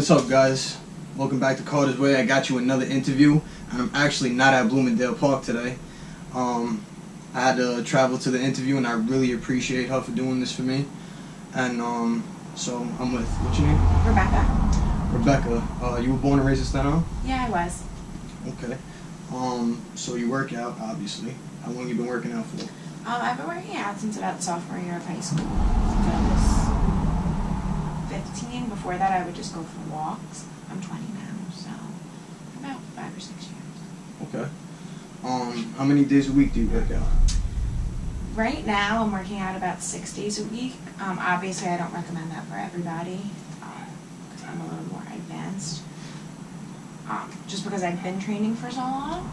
What's up, guys? Welcome back to Carter's Way. I got you another interview, and I'm actually not at Bloomingdale Park today. I had to travel to the interview, and I really appreciate her for doing this for me. And so I'm with, what's your name? Rebecca. Rebecca. You were born and raised in Staten Island? Yeah, I was. Okay. So you work out, obviously. How long you been working out for? I've been working out since about sophomore year of high school. Since I was 15. Before that, I would just go for walks. I'm 20 now, so about 5 or 6 years. Okay. How many days a week do you work out? Right now, I'm working out about 6 days a week. Obviously, I don't recommend that for everybody because I'm a little more advanced. Just because I've been training for so long.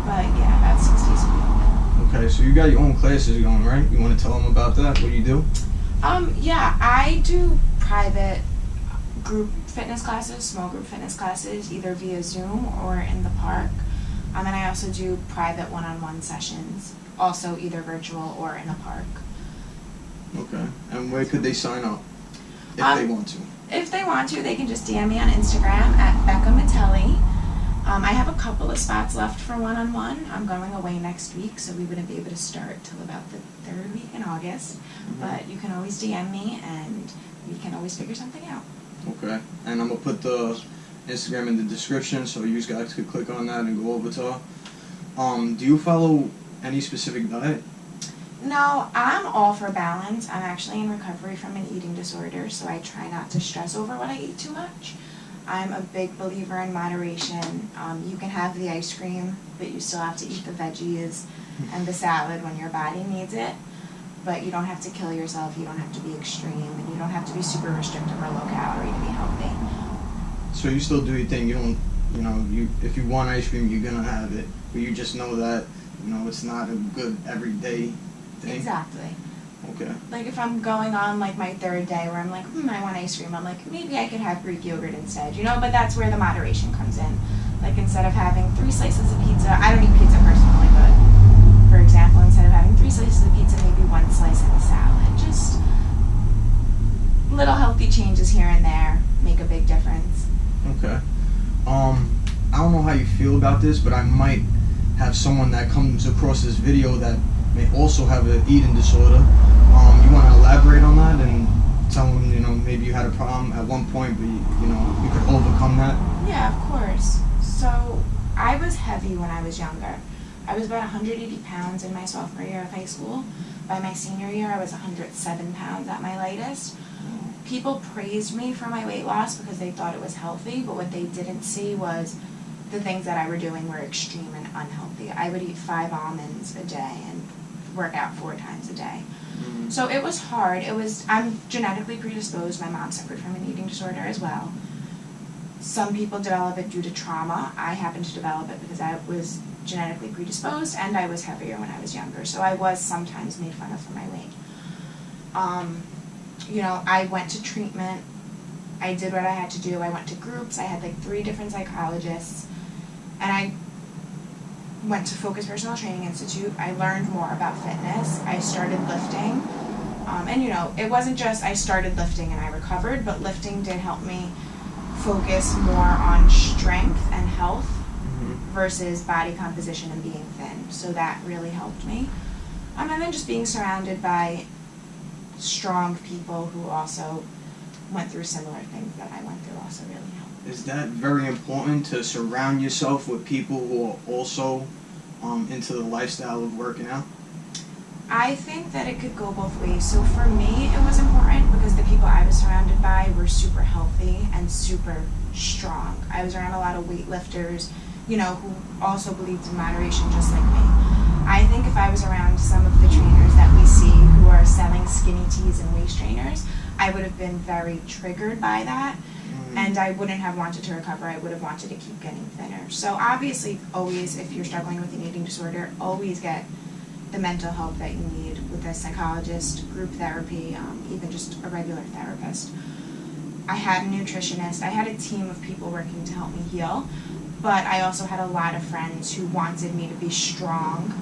But yeah, about 6 days a week. Okay, so you got your own classes going, right? You want to tell them about that? What do you do? Yeah, I do private group fitness classes, small group fitness classes, either via Zoom or in the park. And I also do private one-on-one sessions, also either virtual or in a park. Okay, and where could they sign up if they want to? If they want to, they can just DM me on Instagram at Becca. I have a couple of spots left for one-on-one. I'm going away next week, so we wouldn't be able to start till about the 3rd week in August. Mm-hmm. But you can always DM me, and we can always figure something out. Okay, and I'm going to put the Instagram in the description so you guys could click on that and go over to her. Do you follow any specific diet? No, I'm all for balance. I'm actually in recovery from an eating disorder, so I try not to stress over what I eat too much. I'm a big believer in moderation. You can have the ice cream, but you still have to eat the veggies and the salad when your body needs it. But you don't have to kill yourself, you don't have to be extreme, and you don't have to be super restrictive or low calorie to be healthy. So you still do your thing, you don't, if you want ice cream, you're going to have it. But you just know that, it's not a good everyday thing? Exactly. Okay. Like if I'm going on like my 3rd day where I'm like, I want ice cream, I'm like, maybe I could have Greek yogurt instead, but that's where the moderation comes in. Like instead of having 3 slices of pizza, I don't eat pizza personally, but for example, instead of having 3 slices of pizza, maybe 1 slice and a salad. Just little healthy changes here and there make a big difference. Okay. I don't know how you feel about this, but I might have someone that comes across this video that may also have an eating disorder. You want to elaborate on that and tell them, maybe you had a problem at one point, but you could overcome that? Yeah, of course. So I was heavy when I was younger. I was about 180 pounds in my sophomore year of high school. By my senior year, I was 107 pounds at my lightest. People praised me for my weight loss because they thought it was healthy, but what they didn't see was the things that I were doing were extreme and unhealthy. I would eat 5 almonds a day and work out 4 times a day. Mm-hmm. So it was hard. I'm genetically predisposed. My mom suffered from an eating disorder as well. Some people develop it due to trauma. I happened to develop it because I was genetically predisposed and I was heavier when I was younger. So I was sometimes made fun of for my weight. I went to treatment. I did what I had to do. I went to groups. I had like 3 different psychologists. And I went to Focus Personal Training Institute. I learned more about fitness. I started lifting. It wasn't just I started lifting and I recovered, but lifting did help me focus more on strength and health versus body composition and being thin. So that really helped me. And then just being surrounded by strong people who also went through similar things that I went through also really helped. Is that very important to surround yourself with people who are also into the lifestyle of working out? I think that it could go both ways. So for me, it was important because the people I was surrounded by were super healthy and super strong. I was around a lot of weightlifters, who also believed in moderation just like me. I think if I was around some of the trainers that we see who are selling skinny teas and waist trainers, I would have been very triggered by that. And I wouldn't have wanted to recover. I would have wanted to keep getting thinner. So obviously, always, if you're struggling with an eating disorder, always get the mental help that you need with a psychologist, group therapy, even just a regular therapist. I had a nutritionist. I had a team of people working to help me heal. But I also had a lot of friends who wanted me to be strong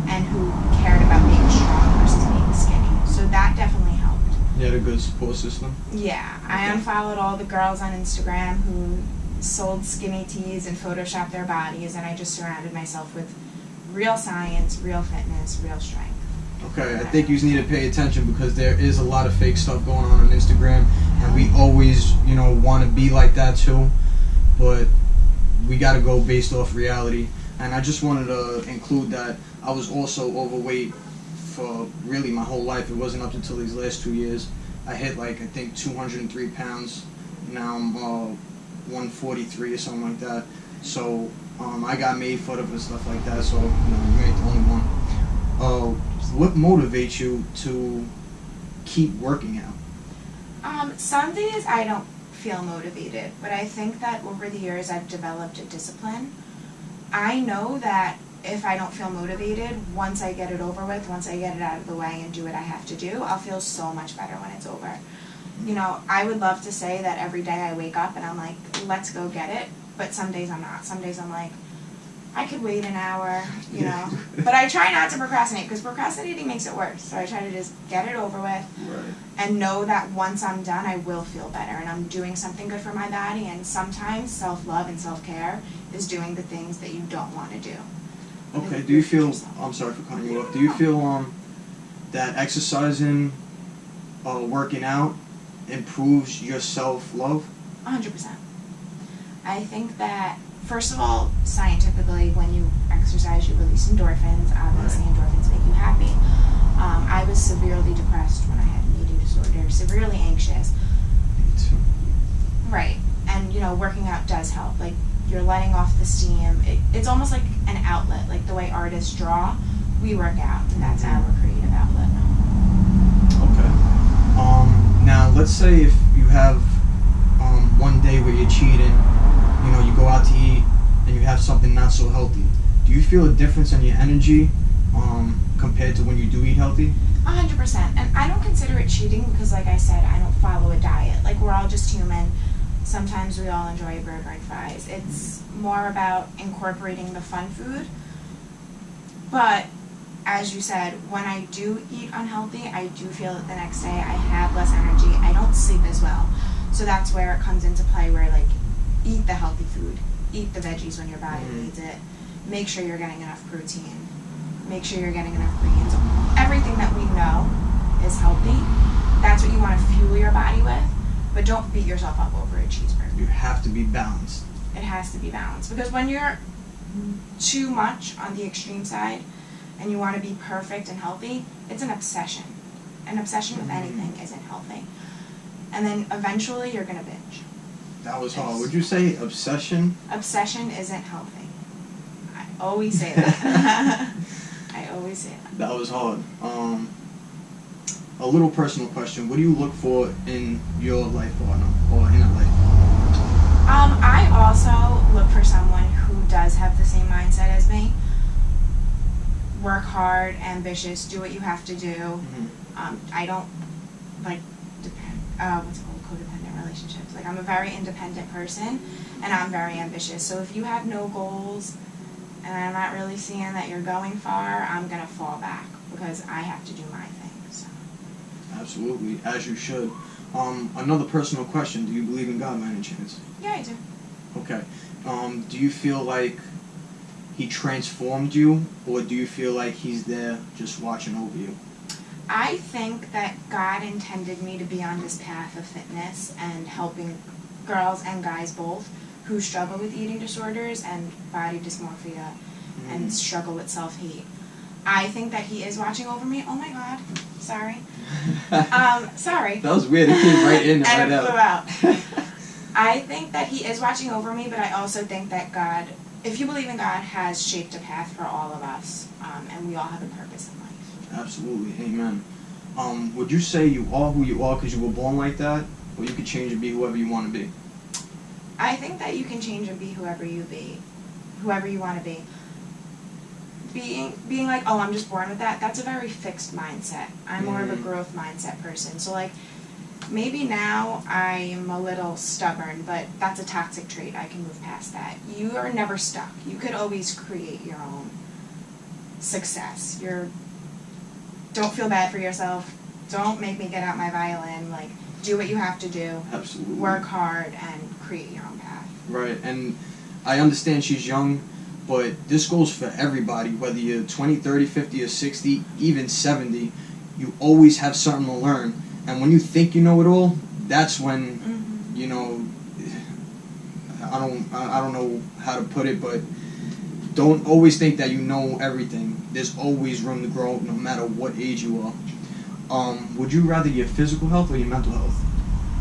and who cared about being strong versus being skinny. So that definitely helped. You had a good support system? Yeah. Okay. I unfollowed all the girls on Instagram who sold skinny teas and photoshopped their bodies, and I just surrounded myself with real science, real fitness, real strength. Okay, I think you need to pay attention because there is a lot of fake stuff going on Instagram, and we always, want to be like that too, but we got to go based off reality. And I just wanted to include that I was also overweight for really my whole life. It wasn't up until these last 2 years. I hit I think 203 pounds. Now I'm 143 or something like that. So I got made fun of and stuff like that. So you ain't the only one. What motivates you to keep working out? Some days I don't feel motivated, but I think that over the years I've developed a discipline. I know that if I don't feel motivated, once I get it over with, once I get it out of the way and do what I have to do, I'll feel so much better when it's over. I would love to say that every day I wake up and I'm like, let's go get it, but some days I'm not. Some days I'm like, I could wait an hour, But I try not to procrastinate because procrastinating makes it worse. So I try to just get it over with and know that once I'm done, I will feel better and I'm doing something good for my body. And sometimes self-love and self-care is doing the things that you don't want to do. Okay, do you feel, I'm sorry for cutting you off, do you feel that exercising, working out improves your self-love? 100%. I think that, first of all, scientifically, when you exercise, you release endorphins. Obviously, endorphins make you happy. I was severely depressed when I had an eating disorder, severely anxious. Me too. Right. And, working out does help. You're letting off the steam. It's almost like an outlet, like the way artists draw. We work out, and that's our creative outlet. Okay. Now, let's say if you have one day where you're cheating, you go out to eat, and you have something not so healthy. Do you feel a difference in your energy compared to when you do eat healthy? 100%. And I don't consider it cheating because, like I said, I don't follow a diet. We're all just human. Sometimes we all enjoy a burger and fries. It's more about incorporating the fun food. But, as you said, when I do eat unhealthy, I do feel that the next day I have less energy. I don't sleep as well. So that's where it comes into play where, eat the healthy food. Eat the veggies when your body needs it. Make sure you're getting enough protein. Make sure you're getting enough greens. Everything that we know is healthy. That's what you want to fuel your body with. But don't beat yourself up over a cheeseburger. You have to be balanced. It has to be balanced. Because when you're too much on the extreme side and you want to be perfect and healthy, it's an obsession. An obsession with anything isn't healthy. And then eventually you're going to binge. That was hard. Would you say obsession? Obsession isn't healthy. I always say that. I always say that. That was hard. A little personal question. What do you look for in your life partner or in a life partner? I also look for someone who does have the same mindset as me. Work hard, ambitious, do what you have to do. I don't what's it called, codependent relationships. I'm a very independent person and I'm very ambitious. So if you have no goals and I'm not really seeing that you're going far, I'm going to fall back because I have to do my thing. So. Absolutely, as you should. Another personal question. Do you believe in God by any chance? Yeah, I do. Okay. Do you feel like He transformed you, or do you feel like He's there just watching over you? I think that God intended me to be on this path of fitness and helping girls and guys both who struggle with eating disorders and body dysmorphia and struggle with self-hate. I think that He is watching over me. Oh my God. Sorry. Sorry. That was weird. It came right in and right it flew out. I think that He is watching over me, but I also think that God, if you believe in God, has shaped a path for all of us, and we all have a purpose in life. Absolutely. Amen. Would you say you are who you are because you were born like that, or you could change and be whoever you want to be? I think that you can change and be whoever you want to be. Being like, oh, I'm just born with that, that's a very fixed mindset. I'm more of a growth mindset person. So maybe now I'm a little stubborn, but that's a toxic trait. I can move past that. You are never stuck. You could always create your own success. Don't feel bad for yourself. Don't make me get out my violin. Like, do what you have to do. Absolutely. Work hard and create your own path. Right, and I understand she's young, but this goes for everybody, whether you're 20, 30, 50, or 60, even 70. You always have something to learn. And when you think you know it all, that's when, you know, I don't know how to put it, but don't always think that you know everything. There's always room to grow, no matter what age you are. Would you rather your physical health or your mental health?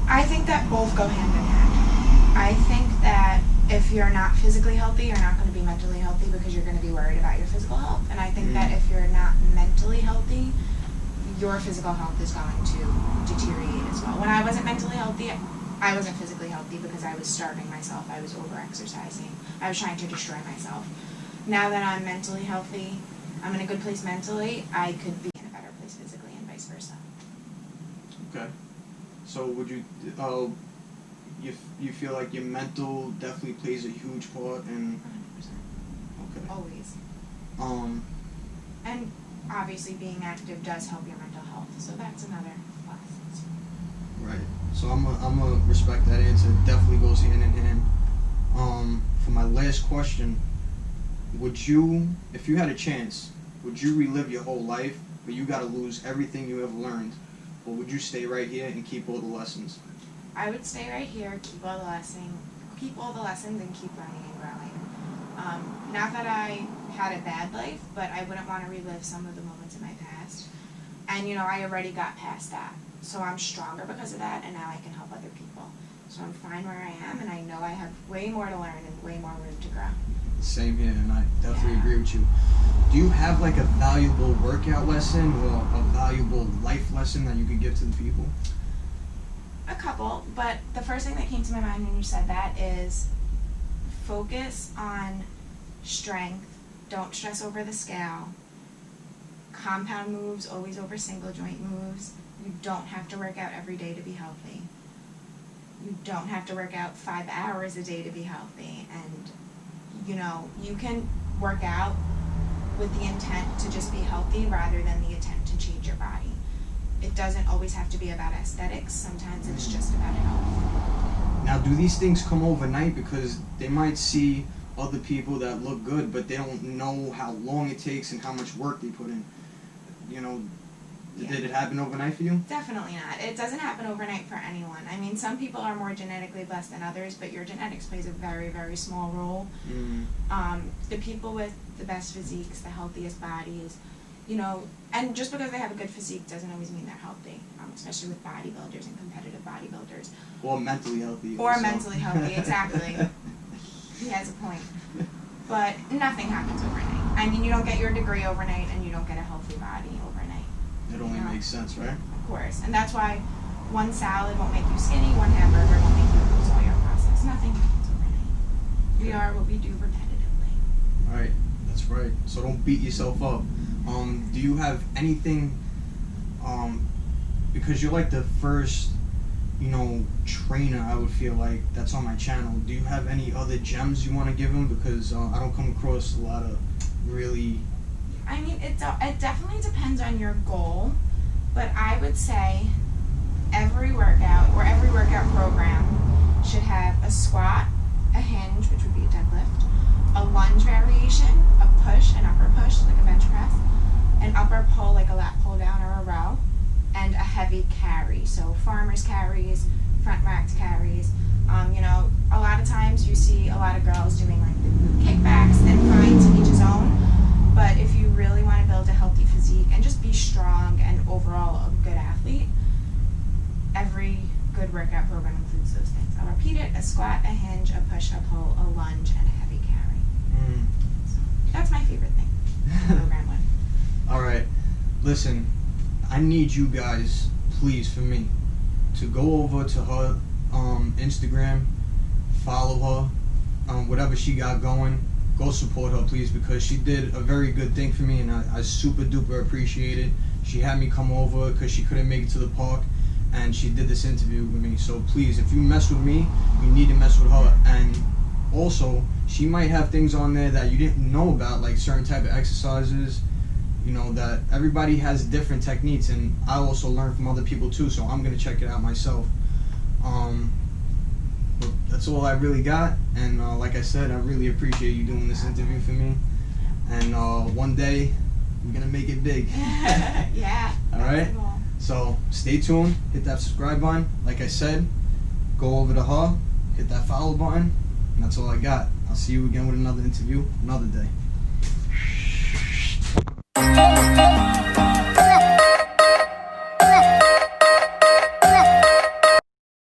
I think that both go hand in hand. I think that if you're not physically healthy, you're not going to be mentally healthy because you're going to be worried about your physical health. And I think that if you're not mentally healthy, your physical health is going to deteriorate as well. When I wasn't mentally healthy, I wasn't physically healthy because I was starving myself. I was over-exercising. I was trying to destroy myself. Now that I'm mentally healthy, I'm in a good place mentally, I could be in a better place physically and vice versa. Okay. So would you, you feel like your mental definitely plays a huge part in... 100%. Okay. Always. And obviously being active does help your mental health, so that's another plus. Right. So I'm gonna respect that answer. It definitely goes hand in hand. For my last question, would you, if you had a chance, would you relive your whole life, but you gotta lose everything you have learned, or would you stay right here and keep all the lessons? I would stay right here, keep all the lessons, and keep learning and growing. Not that I had a bad life, but I wouldn't want to relive some of the moments in my past. And, you know, I already got past that. So I'm stronger because of that, and now I can help other people. So I'm fine where I am, and I know I have way more to learn and way more room to grow. Same here, and I definitely agree with you. Do you have like a valuable workout lesson or a valuable life lesson that you could give to the people? A couple, but the first thing that came to my mind when you said that is focus on strength. Don't stress over the scale. Compound moves always over single joint moves. You don't have to work out every day to be healthy. You don't have to work out 5 hours a day to be healthy. And, you know, you can work out with the intent to just be healthy rather than the intent to change your body. It doesn't always have to be about aesthetics. Sometimes it's just about health. Now, do these things come overnight? Because they might see other people that look good, but they don't know how long it takes and how much work they put in. You know, did it happen overnight for you? Definitely not. It doesn't happen overnight for anyone. I mean, some people are more genetically blessed than others, but your genetics plays a very, very small role. The people with the best physiques, the healthiest bodies, you know, and just because they have a good physique doesn't always mean they're healthy, especially with bodybuilders and competitive bodybuilders. Or mentally healthy. Or mentally healthy, exactly. He has a point. But nothing happens overnight. I mean, you don't get your degree overnight, and you don't get a healthy body overnight. It only makes sense, right? Of course. And that's why one salad won't make you skinny, one hamburger won't make you lose all your process. Nothing happens overnight. We are what we do repetitively. Right. That's right. So don't beat yourself up. Do you have anything, because you're like the first, you know, trainer, I would feel like, that's on my channel. Do you have any other gems you want to give them? Because I don't come across a lot of really... I mean, it definitely depends on your goal, but I would say every workout or every workout program should have a squat, a hinge, which would be a deadlift, a lunge variation, a push, an upper push, like a bench press, an upper pull, like a lat pull down or a row, and a heavy carry. So farmer's carries, front racked carries. You know, a lot of times you see a lot of girls doing like the glute kickbacks, and fine, to each his own. But if you really want to build a healthy physique and just be strong and overall a good athlete, every good workout program includes those things. I'll repeat it: a squat, a hinge, a push, a pull, a lunge, and a heavy carry. So that's my favorite thing to program with. All right. Listen, I need you guys, please, for me, to go over to her Instagram, follow her, whatever she got going. Go support her, please, because she did a very good thing for me, and I super duper appreciate it. She had me come over because she couldn't make it to the park, and she did this interview with me. So please, if you mess with me, you need to mess with her. And also, she might have things on there that you didn't know about, like certain type of exercises. you know, that everybody has different techniques, and I also learn from other people too, so I'm gonna check it out myself. But that's all I really got, and like I said, I really appreciate you doing this interview for me, and one day we're gonna make it big. Yeah. All right. Cool. So stay tuned, hit that subscribe button. Like I said, go over to her, hit that follow button, and that's all I got. I'll see you again with another interview another day.